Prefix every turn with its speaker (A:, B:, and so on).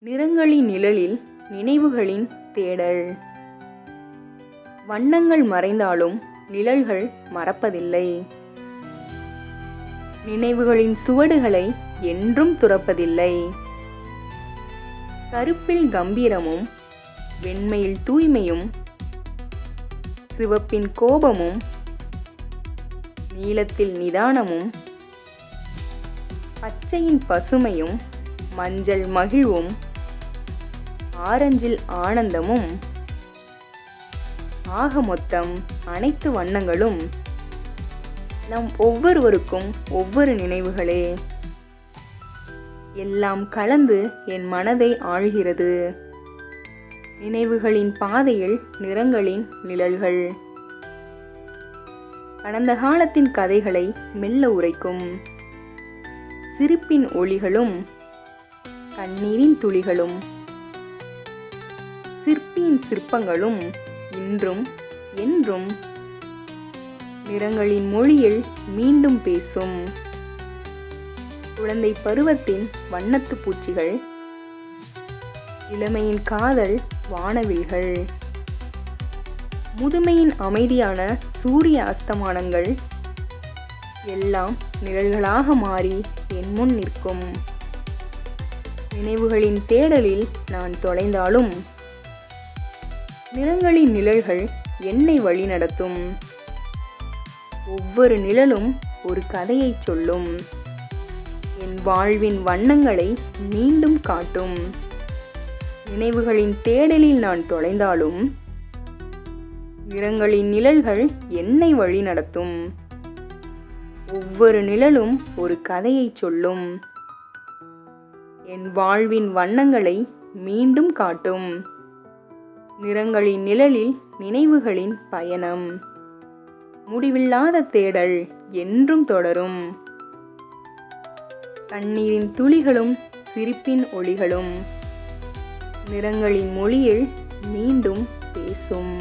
A: நிறங்களின் நிழலில் நினைவுகளின் தேடல். வண்ணங்கள் மறைந்தாலும் நிழல்கள் மறப்பதில்லை. நினைவுகளின் சுவடுகளை என்றும் துறப்பதில்லை. கருப்பில் கம்பீரமும், வெண்மையில் தூய்மையும், சிவப்பின் கோபமும், நீலத்தில் நிதானமும், பச்சையின் பசுமையும், மஞ்சள் மகிழ்வும், ஆரஞ்சில் ஆனந்தமும், ஆக மொத்தம் அனைத்து வண்ணங்களும் நம் ஒவ்வொருவருக்கும் ஒவ்வொரு நினைவுகளே. எல்லாம் கலந்து என் மனதை ஆழ்கிறது. நினைவுகளின் பாதையில் நிறங்களின் நிழல்கள். கடந்த காலத்தின் கதைகளை மெல்ல உரைக்கும். சிரிப்பின் ஒளிகளும், கண்ணீரின் துளிகளும், சிற்பியின் சிற்பங்களும் இன்றும் என்றும் நிறங்களின் மொழியில் மீண்டும் பேசும். குழந்தை பருவத்தின் வண்ணத்து பூச்சிகள், இளமையின் காதல் வானவில்கள், முதுமையின் அமைதியான சூரிய அஸ்தமானங்கள் எல்லாம் நிழல்களாக மாறி என் முன் நிற்கும். நினைவுகளின் தேடலில் நான் தொலைந்தாலும் நிறங்களின் நிழல்கள் என்னை வழிநடத்தும். ஒவ்வொரு நிழலும் ஒரு கதையை சொல்லும். என் வாழ்வின் வண்ணங்களை மீண்டும் காட்டும். நினைவுகளின் தேடலில் நான் தொலைந்தாலும் நிறங்களின் நிழல்கள் என்னை வழிநடத்தும். ஒவ்வொரு நிழலும் ஒரு கதையை சொல்லும். என் வாழ்வின் வண்ணங்களை மீண்டும் காட்டும். நிறங்களின் நிழலில் நினைவுகளின் பயணம். முடிவில்லாத தேடல் என்றும் தொடரும். கண்ணீரின் துளிகளும், சிரிப்பின் ஒளிகளும் நிறங்களின் மொழியில் மீண்டும் பேசும்.